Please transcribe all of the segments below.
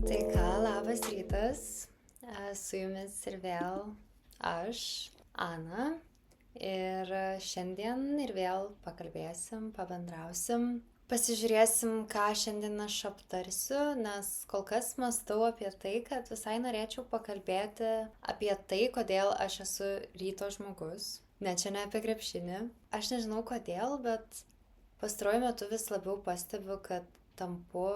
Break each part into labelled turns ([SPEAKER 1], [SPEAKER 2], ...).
[SPEAKER 1] Tai ką, labas rytas, su jumis ir vėl aš, Ana, ir šiandien ir vėl pakalbėsim, pabendrausim, pasižiūrėsim, ką šiandien aš aptarsiu, nes kol kas mąstau apie tai, kad visai norėčiau pakalbėti apie tai, kodėl aš esu ryto žmogus. Ne, čia ne apie krepšinį. Aš nežinau kodėl, bet pastaruoju metu vis labiau pastebiu, kad tampu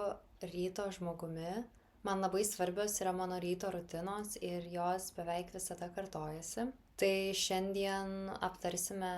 [SPEAKER 1] ryto žmogumi. Man labai svarbios yra mano ryto rutinos ir jos beveik visada kartojasi. Tai šiandien aptarsime,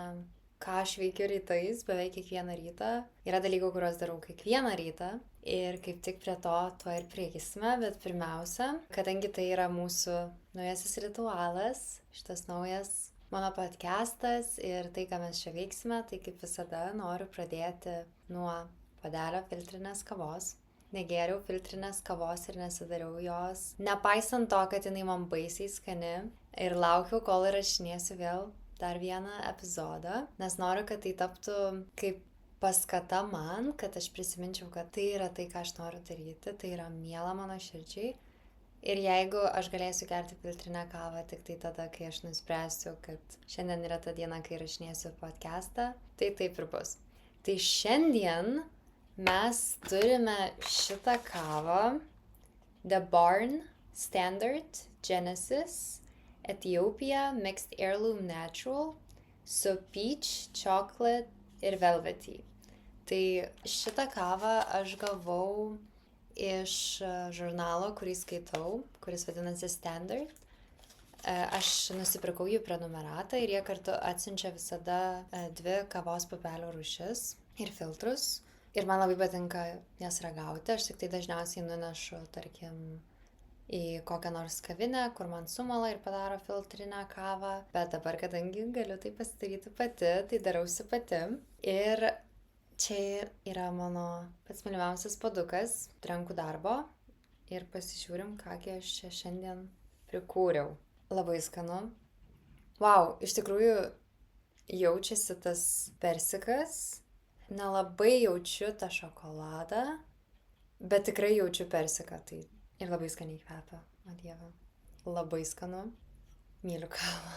[SPEAKER 1] ką aš veikiu rytais, beveik kiekvieną rytą. Yra dalykų, kuriuos darau kiekvieną rytą ir kaip tik prie to ir prieisime, bet pirmiausia, kadangi tai yra mūsų naujasis ritualas, šitas naujas mano podcastas ir tai, ką mes čia veiksime, tai kaip visada noriu pradėti nuo puodelio filtrinės kavos. Negėriau filtrinės kavos ir nesidariau jos, nepaisant to, kad jinai man baisiai skani ir laukiau, kol įrašinėsiu vėl dar vieną epizodą, nes noriu, kad tai taptų kaip paskata man, kad aš prisiminčiau, kad tai yra tai, ką aš noriu daryti, tai yra miela mano širdžiai. Ir jeigu aš galėsiu gerti filtrinę kavą tik tai tada, kai aš nuspręsiu, kad šiandien yra ta diena, kai įrašinėsiu podcastą, tai taip ir bus. Tai šiandien mes turime šitą kavą The Barn Standard Genesis Ethiopia Mixed Heirloom Natural su Peach, Chocolate ir Velvety. Tai šitą kavą aš gavau iš žurnalo, kurį skaitau, kuris vadinasi Standard. Aš nusipirkau jų prenumeratą ir jie kartu atsiunčia visada 2 kavos pupelių rūšis ir filtrus. Ir man labai patinka jas ragauti. Aš tik tai dažniausiai nunešu, tarkim, į kokią nors kavinę, kur man sumala ir padaro filtrinę kavą. Bet dabar, kadangi galiu tai pasidaryti pati, tai darausi pati. Ir čia yra mano pats mylimiausias puodukas, rankų darbo ir pasižiūrim, kągi aš čia šiandien prikūriau. Labai skanu. Vau, iš tikrųjų jaučiasi tas persikas, nelabai jaučiu tą šokoladą, bet tikrai jaučiu persiką, tai ir labai skaniai kvepia, o dieve. Labai skanu, myliu kavą.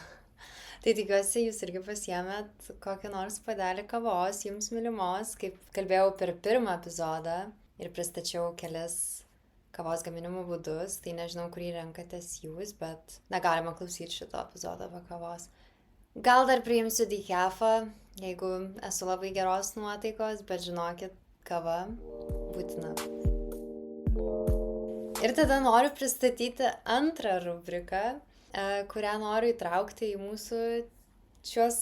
[SPEAKER 1] Tai tikiuosi, jūs irgi pasiėmėt kokį nors puodelį kavos, jums mylimos, kaip kalbėjau per pirmą epizodą ir pristačiau kelias kavos gaminimo būdus, tai nežinau, kurį renkatės jūs, bet negalima klausyti šito epizodo be kavos. Gal dar priimsiu decafą, jeigu esu labai geros nuotaikos, bet žinokit, kava būtina. Ir tada noriu pristatyti antrą rubriką, kurią noriu įtraukti į mūsų šios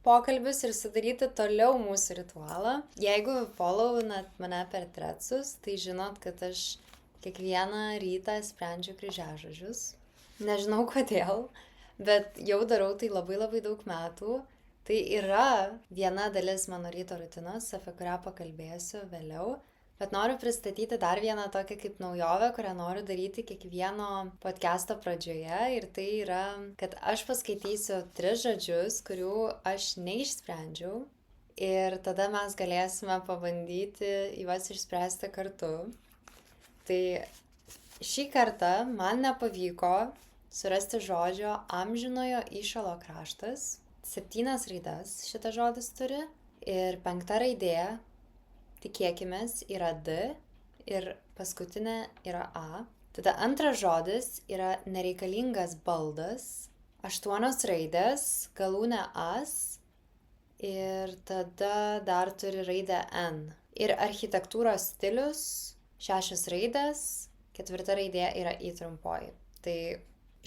[SPEAKER 1] pokalbius ir sudaryti toliau mūsų ritualą. Jeigu followinat mane per Threadsus, tai žinot, kad aš kiekvieną rytą sprendžiu kryžiažodžius. Nežinau kodėl, bet jau darau tai labai labai daug metų. Tai yra viena dalis mano ryto rutinos, apie kurią pakalbėsiu vėliau. Bet noriu pristatyti dar vieną tokią kaip naujovę, kurią noriu daryti kiekvieno podcast'o pradžioje. Ir tai yra, kad aš paskaitysiu 3 žodžius, kurių aš neišsprendžiau. Ir tada mes galėsime pabandyti juos išspręsti kartu. Tai šį kartą man nepavyko surasti žodžio amžinojo įšalo kraštas. 7 raides šitas žodis turi. Ir 5 raidė, tikėkimės, yra D ir paskutinė yra A. Tada antras žodis yra nereikalingas baldas, 8 raidės, galūnė As ir tada dar turi raidę N. Ir architektūros stilius, 6 raidės, 4 raidė yra I trumpoji. Tai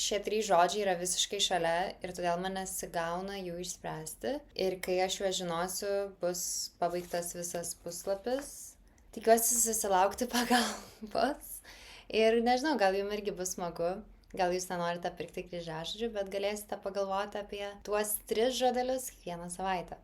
[SPEAKER 1] šie 3 žodžiai yra visiškai šalia ir todėl man nesigauna jų išspręsti. Ir kai aš juos žinosiu, bus pabaigtas visas puslapis. Tikiuosi susilaukti pagalbos. Ir nežinau, gal jums irgi bus smagu. Gal jūs nenorite pirkti kryžiažodžių, bet galėsite pagalvoti apie tuos 3 žodelius kiekvieną savaitę.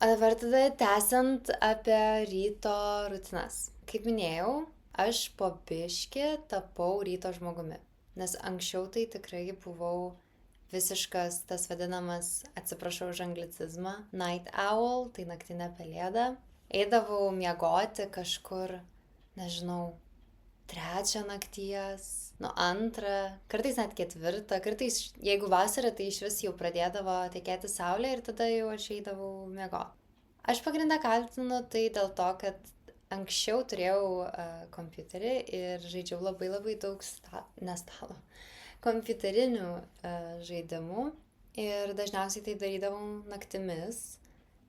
[SPEAKER 1] O dabar tada tęsiant apie ryto rutinas. Kaip minėjau, aš po biškį tapau ryto žmogumi. Nes anksčiau tai tikrai buvau visiškas tas vadinamas, atsiprašau už anglicizmą, night owl, tai naktinė pelėda. Eidavau miegoti kažkur nežinau, 3 nakties, 2, kartais net 4, kartais, jeigu vasara, tai iš vis jau pradėdavo tekėti saulė ir tada jau aš eidavau miegoti. Aš pagrindą kaltinu tai dėl to, kad anksčiau turėjau kompiuterį ir žaidžiau labai labai daug kompiuterinių žaidimų ir dažniausiai tai darydavau naktimis,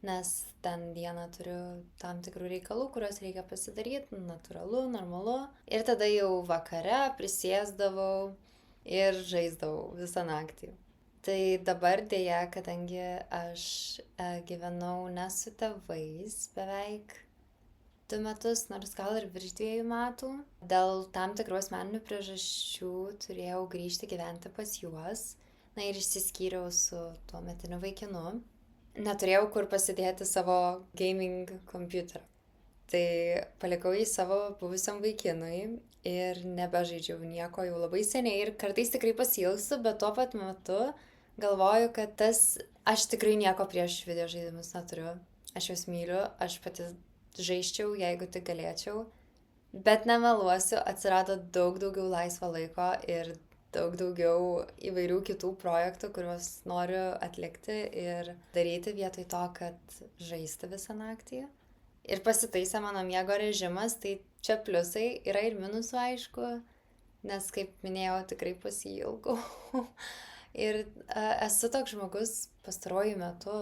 [SPEAKER 1] nes ten dieną turiu tam tikrų reikalų, kuriuos reikia pasidaryti, natūralu, normalu. Ir tada jau vakare prisėsdavau ir žaisdavau visą naktį. Tai dabar dėja, kadangi aš gyvenau ne su tėvais beveik 2 metus, nors gal ir virš 2 metų, dėl tam tikrų asmeninių priežasčių turėjau grįžti gyventi pas juos, na ir išsiskyriau su tuometiniu vaikinu. Neturėjau kur pasidėti savo gaming kompiuterio. Tai palikau jį savo buvusiam vaikinui ir nebežaidžiau nieko jau labai seniai ir kartais tikrai pasiilgstu, bet tuo pat metu galvoju, kad aš tikrai nieko prieš video žaidimus neturiu. Aš juos myliu, aš pati žaisčiau, jeigu tik galėčiau. Bet nemeluosiu, atsirado daug daugiau laisvo laiko ir daug daugiau įvairių kitų projektų, kuriuos noriu atlikti ir daryti vietoj to, kad žaisti visą naktį. Ir pasitaisė mano miego režimas, tai čia pliusai, yra ir minusų aišku, nes kaip minėjau, tikrai pasiilgau. Ir esu toks žmogus pastaruoju metu,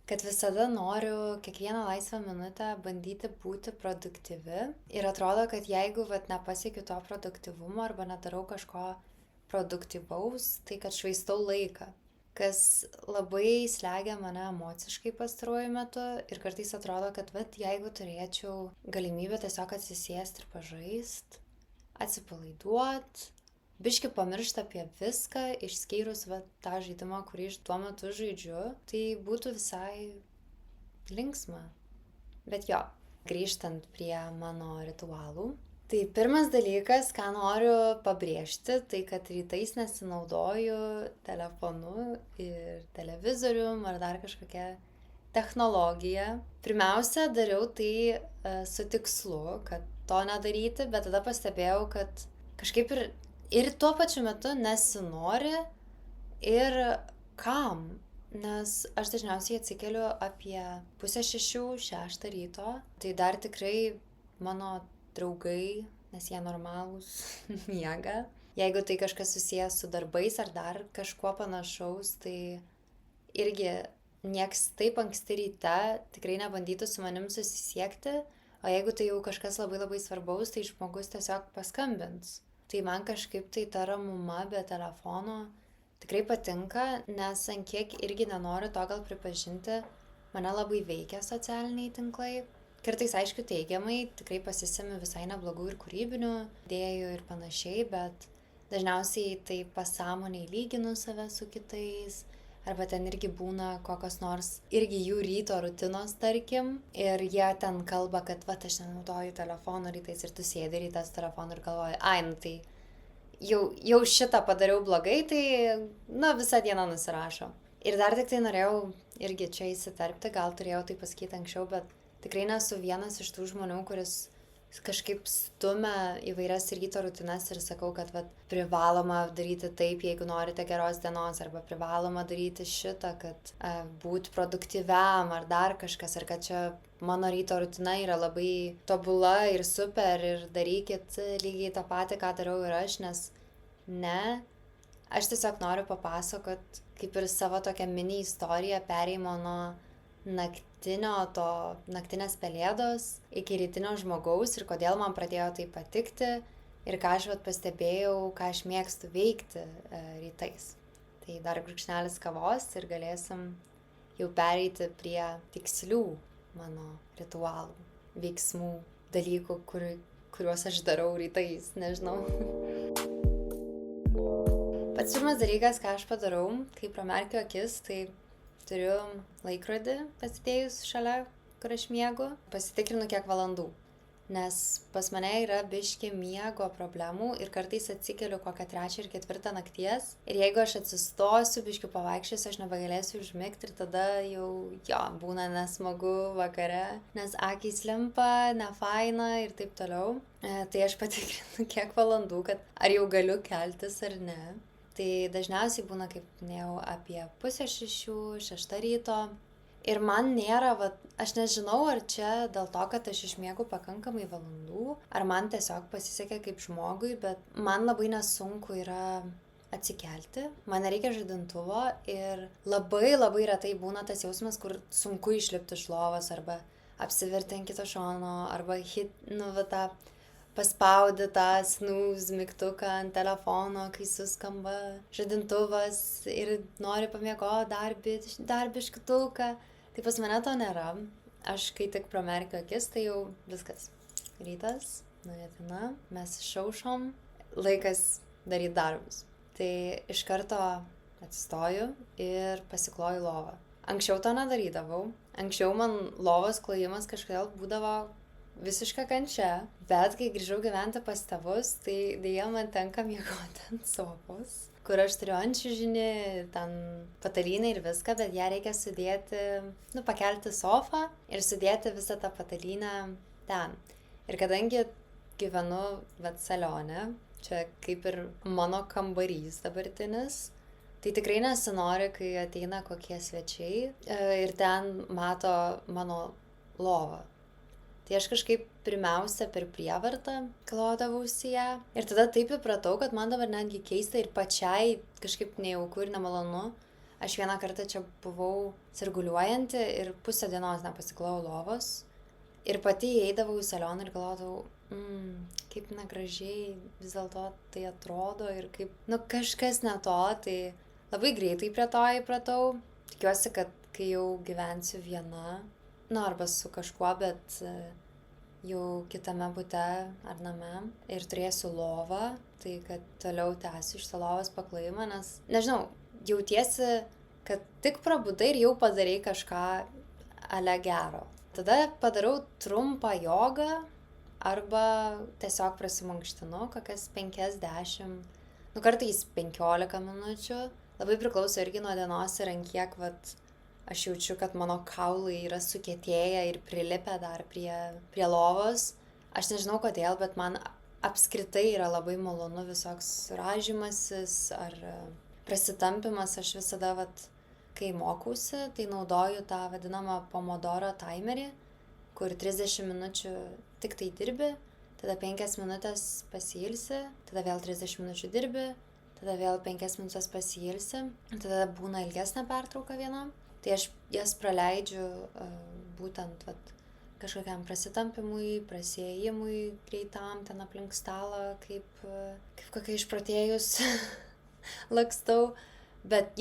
[SPEAKER 1] kad visada noriu kiekvieną laisvą minutę bandyti būti produktyvi. Ir atrodo, kad jeigu nepasiekiu to produktyvumo arba nedarau kažko produktyvaus, tai kad švaistau laiką, kas labai slegia mane emociškai pastaruoju metu ir kartais atrodo, kad jeigu turėčiau galimybę tiesiog atsisėsti ir pažaist, atsipalaiduot, biškį pamiršti apie viską, išskyrus tą žaidimą, kurį tuo metu žaidžiu, tai būtų visai linksma. Bet jo, grįžtant prie mano ritualų, tai pirmas dalykas, ką noriu pabrėžti, tai kad rytais nesinaudoju telefonu ir televizorium ar dar kažkokia technologija. Pirmiausia, dariau tai su tikslu, kad to nedaryti, bet tada pastebėjau, kad kažkaip ir tuo pačiu metu nesinori ir kam. Nes aš dažniausiai atsikeliu apie 5:30, 6 ryto. Tai dar tikrai mano draugai, nes jie normalūs, miega. Jeigu tai kažkas susijęs su darbais ar dar kažkuo panašaus, tai irgi nieks taip anksti ryte tikrai nebandytų su manim susisiekti, o jeigu tai jau kažkas labai labai svarbaus, tai žmogus tiesiog paskambins. Tai man kažkaip tai ta ramuma be telefono tikrai patinka, nes ant kiek irgi nenoriu to gal pripažinti, mane labai veikia socialiniai tinklai. Kartais, aišku, teigiamai, tikrai pasisemiu visai neblogų ir kūrybinių idėjų ir panašiai, bet dažniausiai tai pasąmoniai lyginu save su kitais, arba ten irgi būna kokios nors irgi jų ryto rutinos, tarkim, ir jie ten kalba, kad aš nenaudoju telefono rytais ir tu sėdi rytas telefoną ir galvoji, tai jau šitą padariau blogai, tai visą dieną nusirašo. Ir dar tik tai norėjau irgi čia įsiterpti, gal turėjau tai pasakyti anksčiau, bet tikrai nesu vienas iš tų žmonių, kuris kažkaip stumia įvairias ryto rutinas ir sakau, kad privaloma daryti taip, jeigu norite geros dienos, arba privaloma daryti šitą, kad būti produktyviam ar dar kažkas, ar kad čia mano ryto rutina yra labai tobula ir super ir darykit lygiai tą patį, ką darau ir aš, nes ne. Aš tiesiog noriu papasakot kaip ir savo tokią mini istoriją perėjimo nuo naktinės pelėdos iki rytinio žmogaus ir kodėl man pradėjo tai patikti ir ką aš pastebėjau, ką aš mėgstu veikti rytais. Tai dar gurkšnelis kavos ir galėsim jau pereiti prie tikslių mano ritualų, veiksmų, dalykų, kuriuos aš darau rytais, nežinau. Pats pirmas dalykas, ką aš padarau, kai pramerkiu akis, tai turiu laikrodį pasidėjus šalia, kur aš miegu, pasitikrinu kiek valandų. nes pas mane yra biški miego problemų ir kartais atsikeliu kokią 3 ir 4 nakties ir jeigu aš atsistosiu, biški pavaikščiosiu, aš nebegalėsiu užmigti ir tada jau, būna nesmagu vakare, nes akys limpa, nefaina ir taip toliau. Tai aš patikrinu kiek valandų, kad ar jau galiu keltis ar ne. Tai dažniausiai būna, kaip minėjau, apie 5:30, 6 ryto. Ir man nėra, aš nežinau, ar čia dėl to, kad aš išmiegu pakankamai valandų, ar man tiesiog pasisekė kaip žmogui, bet man labai nesunku yra atsikelti, man nereikia žadintuvo ir labai labai retai būna tas jausmas, kur sunku išlipti iš lovos arba apsiverti ant kito šono, arba paspaudi tą snooze mygtuką ant telefono, kai suskamba žadintuvas ir nori pamiegoti dar biškituką. Tai pas mane to nėra. Aš kai tik pramerkiu akis, tai jau viskas. Rytas, nauja diena, mes išaušom, laikas daryti darbus. Tai iš karto atsistoju ir pasikloju lovą. Anksčiau to nedarydavau. Anksčiau man lovos klojimas kažkodėl būdavo visiška kančia, bet kai grįžau gyventi pas tėvus, tai dėja man tenka miegoti ant sofos, kur aš turiu čiužinį, ten patalynę ir viską, bet ją reikia sudėti, pakelti sofą ir sudėti visą tą patalynę ten. Ir kadangi gyvenu salione, čia kaip ir mano kambarys dabartinis, tai tikrai nesinori, kai ateina kokie svečiai ir ten mato mano lovą. Tai aš kažkaip pirmiausia per prievartą klodavausi ją. Ir tada taip įpratau, kad man dabar netgi keista ir pačiai kažkaip nejauku ir nemalonu. Aš vieną kartą čia buvau sirguliuojanti ir pusę dienos nepasiklojau lovos. Ir pati įeidavau į salioną ir galvodavau, kaip negražiai vis dėlto tai atrodo ir kaip, kažkas ne to, tai labai greitai prie to įpratau. Tikiuosi, kad kai jau gyvensiu viena, arba su kažkuo, bet jau kitame bute ar name ir turėsiu lovą, tai kad toliau tęsiu iš lovos paklojimą, nes, nežinau, jautiesi, kad tik prabudai ir jau padarai kažką ale gero. Tada padarau trumpą jogą arba tiesiog prasimankštinu, kokias 5-10, kartais 15 minučių. Labai priklauso irgi nuo dienos ir ant kiek, aš jaučiu, kad mano kaulai yra sukietėję ir prilipę dar prie lovos. Aš nežinau kodėl, bet man apskritai yra labai malonu visoks rąžymasis ar prasitampimas. Aš visada, kai mokausi, tai naudoju tą vadinamą pomodoro timerį, kur 30 minučių tik tai dirbi, tada 5 minutės pasiilsi, tada vėl 30 minučių dirbi, tada vėl 5 minutės pasiilsi, tada būna ilgesnė pertrauka viena. Tai aš jas praleidžiu būtent kažkokiam prasitampimui, prasiėjimui greitam ten aplink stalą, kaip kokia išprotėjus lakstau. Bet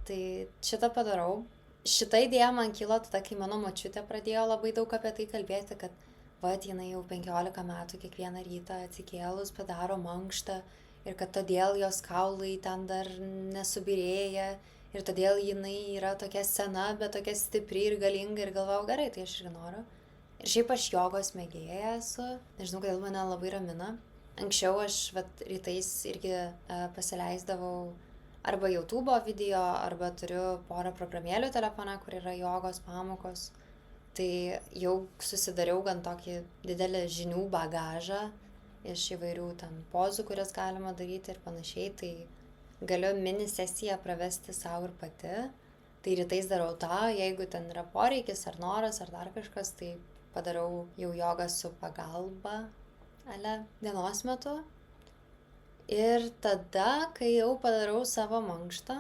[SPEAKER 1] tai šitą padarau. Šita idėja man kilo tada, kai mano močiutė pradėjo labai daug apie tai kalbėti, kad jinai jau 15 metų kiekvieną rytą atsikėlus padaro mankštą ir kad todėl jos kaulai ten dar nesubirėja. Ir todėl jinai yra tokia sena, bet tokia stipri ir galinga ir galvojau, gerai, tai aš irgi noriu. Ir šiaip aš jogos mėgėja esu, nežinau, kodėl mane labai ramina. Anksčiau aš rytais irgi pasileisdavau arba YouTube video, arba turiu porą programėlių telefone, kur yra jogos pamokos. Tai jau susidariau gan tokį didelį žinių bagažą iš įvairių ten pozų, kurias galima daryti ir panašiai. Tai galiu mini sesiją pravesti savo ir pati. Tai rytais darau tą, jeigu ten yra poreikis ar noras ar dar kažkas, tai padarau jau jogą su pagalba dienos metu. Ir tada, kai jau padarau savo mankštą,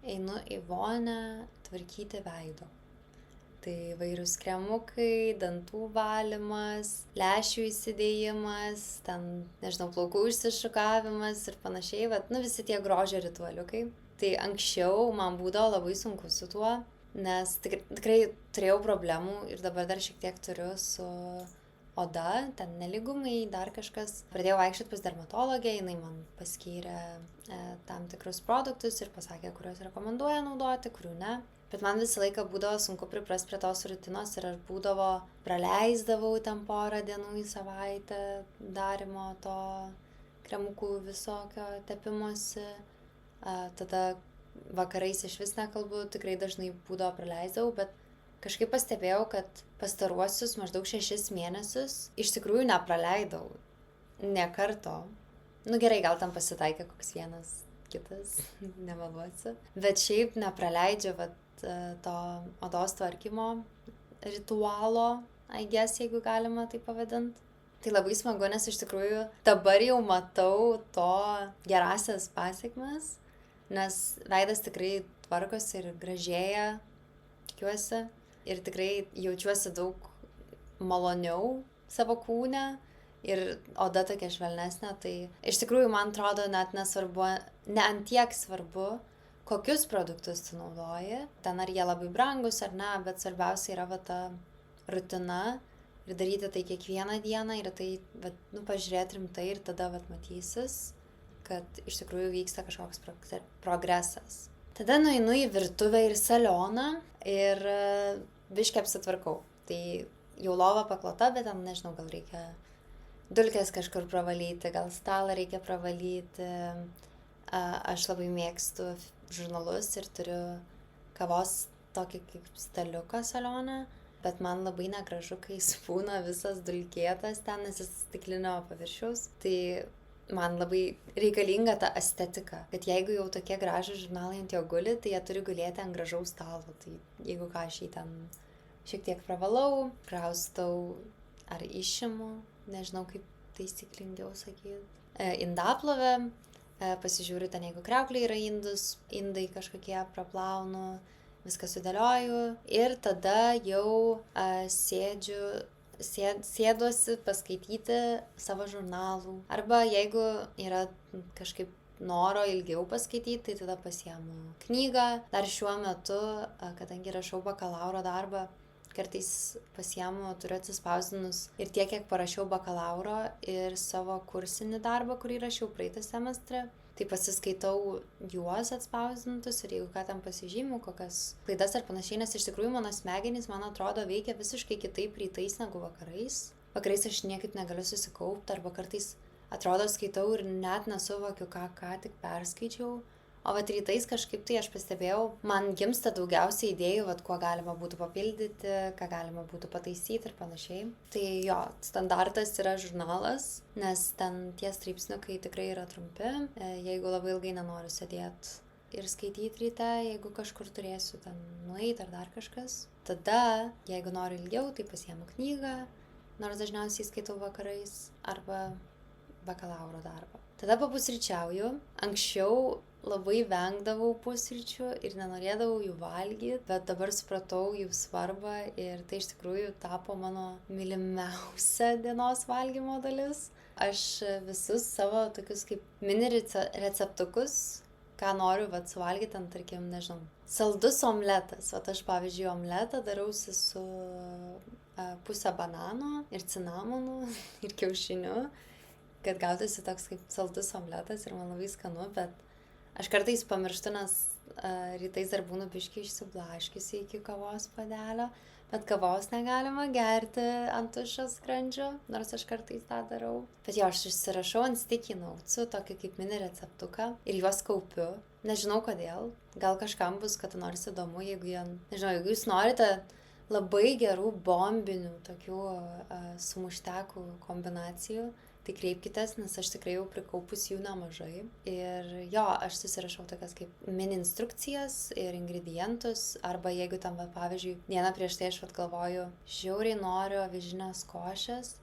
[SPEAKER 1] einu į vonią tvarkyti veido. Tai įvairūs kremukai, dantų valymas, lęšių įsidėjimas, ten, nežinau, plaukų išsišukavimas ir panašiai, visi tie grožio ritualiukai. Tai anksčiau man būdavo labai sunku su tuo, nes tikrai turėjau problemų ir dabar dar šiek tiek turiu su oda, ten nelygumai, dar kažkas. Pradėjau vaikščioti pas dermatologę, jinai man paskyrė tam tikrus produktus ir pasakė, kuriuos rekomenduoja naudoti, kurių ne. Bet man visą laiką būdavo sunku priprast prie tos rutinos ir aš praleisdavau ten porą dienų į savaitę darimo to kremukų visokio tepimosi. Tada vakarais iš vis nekalbu, tikrai dažnai būdavo praleisdavau, bet kažkaip pastebėjau, kad pastaruosius maždaug 6 mėnesius iš tikrųjų nepraleidau nė karto. Nu gerai, gal tam pasitaikė koks vienas kitas, nemeluosiu. Bet šiaip nepraleidžiu to odos tvarkymo ritualo, I guess, jeigu galima tai pavadinti. Tai labai smagu, nes iš tikrųjų dabar jau matau to gerasias pasiekmes, nes veidas tikrai tvarkosi ir gražėja, tikiuosi. Ir tikrai jaučiuosi daug maloniau savo kūne ir oda tokia švelnesnė. Tai iš tikrųjų man atrodo net nesvarbu, ne ant tiek svarbu, kokius produktus tu naudoji. Ten ar jie labai brangus ar ne, bet svarbiausia yra ta rutina ir daryti tai kiekvieną dieną ir tai pažiūrėti rimtai ir tada matysis, kad iš tikrųjų vyksta kažkoks progresas. Tada nueinu į virtuvę ir salioną ir biškį apsitvarkau. Tai jau lova paklota, bet ten, nežinau, gal reikia dulkes kažkur pravalyti, gal stalą reikia pravalyti. Aš labai mėgstu žurnalus ir turiu kavos tokį kaip staliuką salione, bet man labai negražu, kai būna visas dulkėtas ten, nes jis stiklinio paviršiaus. Tai man labai reikalinga ta estetika, kad jeigu jau tokie gražūs žurnalai ant jo guli, tai jie turi gulėti ant gražaus stalo. Tai jeigu ką, aš jį ten šiek tiek pravalau, kraustau ar išimu, nežinau kaip taisyklingiau sakyti. Indaplovę, pasižiūriu ten, jeigu kriaukliai yra indai kažkokie, praplaunu, viską sudėlioju ir tada jau sėduosi paskaityti savo žurnalų. Arba jeigu yra kažkaip noro ilgiau paskaityti, tai tada pasiemu knygą. Dar šiuo metu, kadangi rašau bakalauro darbą, kartais pasiemu, turiu atsispausdinus ir tiek, kiek parašiau bakalauro ir savo kursinį darbą, kurį rašiau praeitą semestrą. Tai pasiskaitau juos atspausdintus ir jeigu ką ten pasižymiu, kokias klaidas ar panašiai, nes iš tikrųjų mano smegenys, man atrodo, veikia visiškai kitaip rytais negu vakarais. Vakarais aš niekaip negaliu susikaupti arba kartais atrodo skaitau ir net nesuvokiu, ką tik perskaičiau. O rytais kažkaip tai aš pastebėjau, man gimsta daugiausiai idėjų, kuo galima būtų papildyti, ką galima būtų pataisyti ir panašiai. Tai jo, standartas yra žurnalas, nes ten tie straipsniukai tikrai yra trumpi. Jeigu labai ilgai nenoriu sėdėti ir skaityti ryte, jeigu kažkur turėsiu ten nueiti ar dar kažkas. Tada, jeigu noriu ilgiau, tai pasiemu knygą, nors dažniausiai skaitau vakarais arba bakalauro darbą. Tada papusryčiauju. Anksčiau labai vengdavau pusryčių ir nenorėdavau jų valgyti, bet dabar supratau jų svarbą ir tai iš tikrųjų tapo mano mylimiausia dienos valgymo dalis. Aš visus savo tokius kaip mini receptukus, ką noriu suvalgyti, ten tarkim, nežinau, saldus omletas. Aš pavyzdžiui omletą darausi su pusę banano ir cinamonu ir kiaušiniu, kad gautųsi toks kaip saldus omletas ir man labai skanu, bet aš kartais pamirštu, nes rytais dar būnu biškį išsiblaškiusi iki kavos puodelio, bet kavos negalima gerti ant tuščio skrandžio, nors aš kartais tą darau. Bet jo, aš išsirašau ant sticky notes'ų tokį kaip mini receptuką ir juos kaupiu. Nežinau kodėl, gal kažkam bus, kad nors įdomu, jeigu jūs norite labai gerų bombinių tokių sumuštekų kombinacijų, tai kreipkitės, nes aš tikrai jau prikaupus jų nemažai. Ir jo, aš susirašau tokias kaip mini instrukcijas ir ingredientus, arba jeigu tam, pavyzdžiui, dieną prieš tai aš galvoju, žiauriai noriu avižinės košės,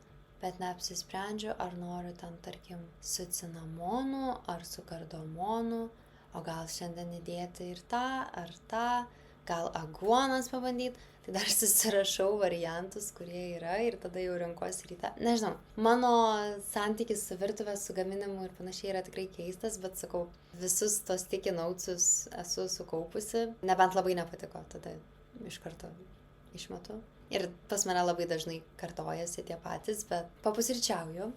[SPEAKER 1] bet neapsisprendžiu, ar noriu ten, tarkim, su cinamonu ar su kardamonu, o gal šiandien įdėti ir tą, ar tą, gal aguonas pabandyti. Tai dar susirašau variantus, kurie yra ir tada jau renkuosi ryte. Nežinau, mano santykis su virtuvės, su gaminimu ir panašiai yra tikrai keistas, bet sakau, visus tos sticky notes'us esu sukaupusi. Nebent labai nepatiko, tada iš karto išmetu. Ir pas mane labai dažnai kartojasi tie patys, bet papusryčiauju.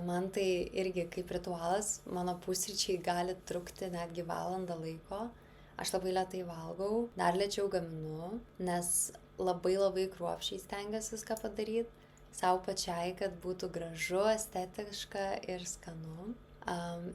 [SPEAKER 1] Man tai irgi kaip ritualas, mano pusryčiai gali trukti netgi valandą laiko. aš labai lėtai valgau, dar lėčiau gaminu, nes labai kruopščiai stengiuosi viską padaryti, savo pačiai, kad būtų gražu, estetiška ir skanu.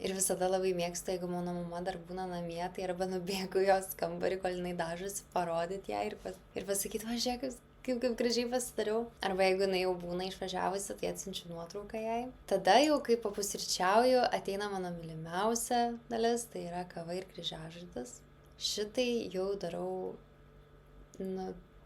[SPEAKER 1] Ir visada labai mėgstu, jeigu mano mama dar būna namie, tai arba nubėgu jos kambarį, kol jinai dažosi, parodyti ją ir pasakyti, va, žiūrėk, kaip gražiai pasidariau. Arba jeigu jinai jau būna išvažiavusi, tai atsiunčiu nuotrauką jai. Tada jau, kai papusryčiauju, ateina mano mylimiausia dalis, tai yra kava ir kryžiažodis. Šitai jau darau,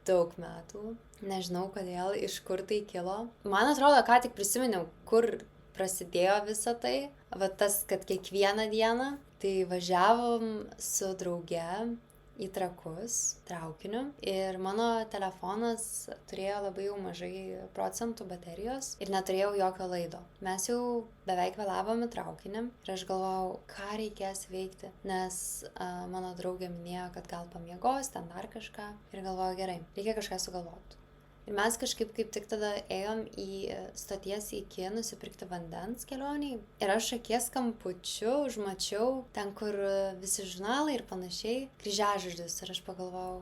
[SPEAKER 1] daug metų. Nežinau kodėl, iš kur tai kilo. Man atrodo, ką tik prisiminiau, kur prasidėjo visa tai. Va tas, kad kiekvieną dieną tai važiavom su drauge į Trakus traukiniu ir mano telefonas turėjo labai jau mažai procentų baterijos ir neturėjau jokio laido. Mes jau beveik vėlavom į traukinį ir aš galvojau, ką reikės veikti, nes mano draugė minėjo, kad gal pamiegos, ten dar kažką ir galvojau, gerai, reikia kažką sugalvoti. Ir mes kažkaip kaip tik tada ėjom į stoties iki nusipirkti vandens kelioniai. Ir aš akies kampučiu užmačiau ten, kur visi žurnalai ir panašiai, kryžiažodžius. Ir aš pagalvojau,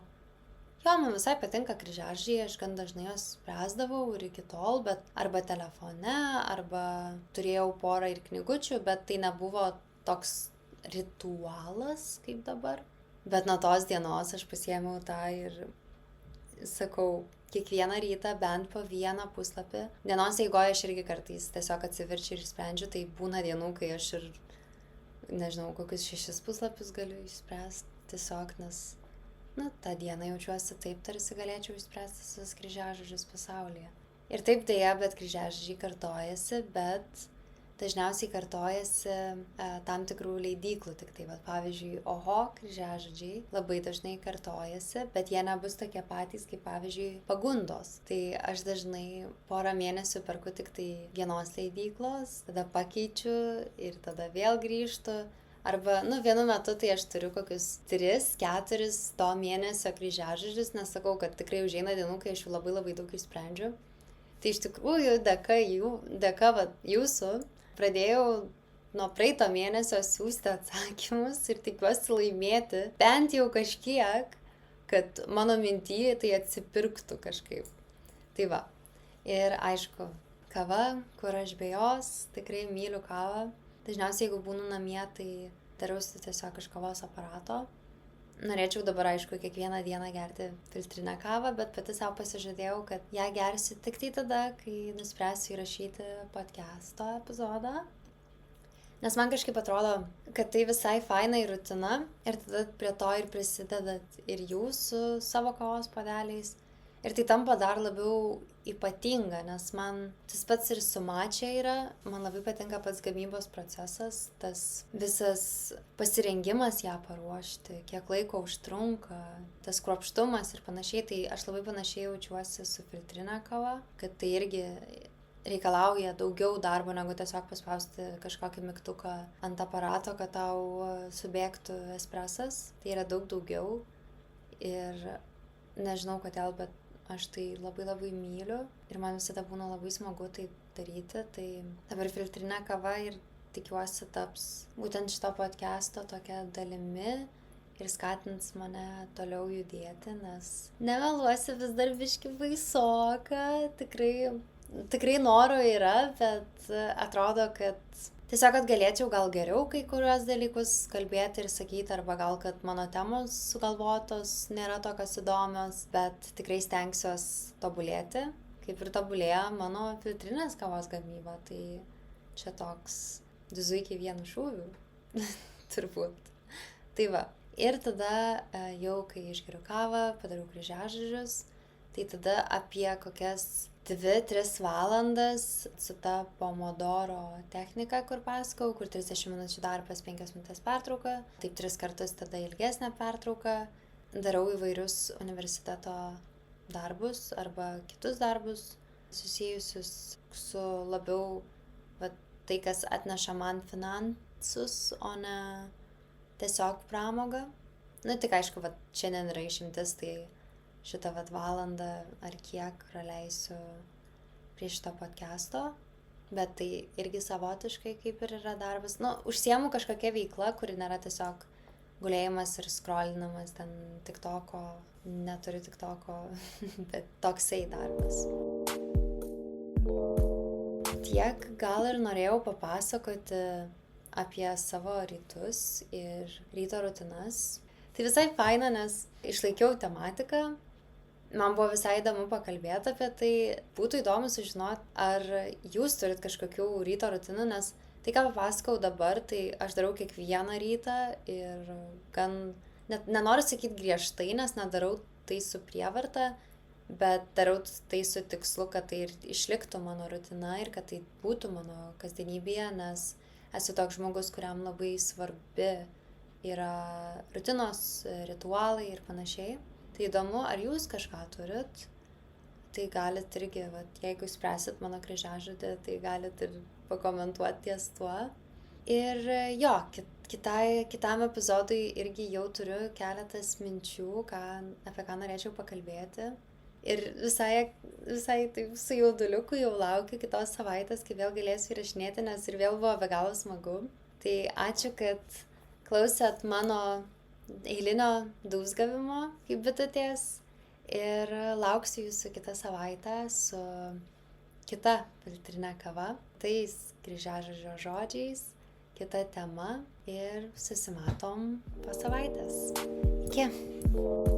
[SPEAKER 1] jo, man visai patinka kryžiažodžiai, aš gan dažnai juos spręsdavau ir iki tol, bet arba telefone, arba turėjau porą ir knygučių, bet tai nebuvo toks ritualas kaip dabar. Bet nuo tos dienos aš pasiėmiau tą ir sakau, kiekvieną rytą bent po vieną puslapį. Dienos eigoje aš irgi kartais tiesiog atsiverčiu ir sprendžiu, tai būna dienų, kai aš ir, nežinau, kokius 6 puslapius galiu išspręsti tiesiog, nes, tą dieną jaučiuosi taip, tarsi galėčiau išspręsti visus kryžiažodžius pasaulyje. Ir taip dėja, bet kryžiažodžiai kartojasi, bet dažniausiai kartojasi tam tikrų leidyklų tik tai. Pavyzdžiui, Oho kryžiažodžiai labai dažnai kartojasi, bet jie nebus tokie patys kaip, pavyzdžiui, Pagundos. Tai aš dažnai porą mėnesių perku tik tai vienos leidyklos, tada pakeičiu ir tada vėl grįžtu. Arba, vienu metu tai aš turiu kokius 3-4 to mėnesio kryžiažodžius, nes sakau, kad tikrai užeina dienų, kai aš jų labai daug išsprendžiu. Tai iš tikrųjų, dėka jūsų, pradėjau nuo praeito mėnesio siųsti atsakymus ir tikiuosi laimėti bent jau kažkiek, kad mano minty tai atsipirktų kažkaip. Tai va. Ir aišku, kava, kur aš be jos, tikrai myliu kavą. Dažniausiai, jeigu būnu namie, tai darausi tiesiog iš kavos aparato. Norėčiau dabar, aišku, kiekvieną dieną gerti filtrinę kavą, bet pati savo pasižadėjau, kad ją gersiu tik tai tada, kai nuspręsiu įrašyti podcast'o epizodą. Nes man kažkaip atrodo, kad tai visai faina ir rutina ir tada prie to ir prisidedat ir jūs su savo kavos puodeliais. Ir tai tampa dar labiau ypatinga, nes man tas pats ir su mačia yra, man labai patinka pats gamybos procesas, tas visas pasirengimas ją paruošti, kiek laiko užtrunka, tas kruopštumas ir panašiai, tai aš labai panašiai jaučiuosi su filtrine kava, kad tai irgi reikalauja daugiau darbo, negu tiesiog paspausti kažkokį mygtuką ant aparato, kad tau subėgtų espresas, tai yra daug daugiau ir nežinau kodėl, bet aš tai labai myliu ir man visada būna labai smagu tai daryti. Tai dabar filtrinė kava ir tikiuosi taps būtent šito podcast'o tokia dalimi ir skatins mane toliau judėti, nes nemeluosiu, vis dar biškį baisoka, tikrai noro yra, bet atrodo, kad tiesiog, kad galėčiau gal geriau kai kuriuos dalykus kalbėti ir sakyti, arba gal, kad mano temos sugalvotos nėra tokios įdomios, bet tikrai stengsiuos tobulėti, kaip ir tobulėja mano filtrinės kavos gamyba, tai čia toks zuikiai vienu šūviu, turbūt. Tai va, ir tada jau, kai išgeriu kavą, padarau kryžiažodžius, tai tada apie kokias 2-3 valandas su ta pomodoro technika, kur pasakau, kur 30 minučių darbas, 5 minutės pertrauka, taip 3 kartus tada ilgesnė pertrauka. Darau įvairius universiteto darbus arba kitus darbus susijusius su labiau tai, kas atneša man finansus, o ne tiesiog pramogą. Tik aišku, šiandien yra išimtis, tai šitą valandą ar kiek praleisiu prie šito podcast'o, bet tai irgi savotiškai kaip ir yra darbas. Užsiemu kažkokia veikla, kuri nėra tiesiog gulėjimas ir scrollinamas ten TikToko, neturiu TikToko, bet toksai darbas. Tiek gal ir norėjau papasakoti apie savo rytus ir ryto rutinas. Tai visai faina, nes išlaikiau tematiką. Man buvo visai įdomu pakalbėti apie tai. Būtų įdomu sužinoti, ar jūs turit kažkokių ryto rutinų, nes tai, ką papasakau dabar, tai aš darau kiekvieną rytą ir gan, net nenoriu sakyti griežtai, nes nedarau tai su prievarta, bet darau tai su tikslu, kad tai ir išliktų mano rutina ir kad tai būtų mano kasdienybėje, nes esu toks žmogus, kuriam labai svarbi yra rutinos, ritualai ir panašiai. Tai įdomu, ar jūs kažką turit, tai galit irgi, jeigu spręsit mano kryžiažodį, tai galit ir pakomentuoti ties tuo. Ir jo, kitam epizodui irgi jau turiu keletas minčių, apie ką norėčiau pakalbėti. Ir visai taip su jauduliuku jau laukiu kitos savaitės, kai vėl galėsiu įrašinėti, nes ir vėl buvo be galo smagu. Tai ačiū, kad klausėt mano eilinio dūzgavimo kaip bitutės ir lauksiu jūsų kitą savaitę su kita filtrinė kava, tais kryžiažodžio žodžiais, kita tema ir susimatom po savaitės. Iki!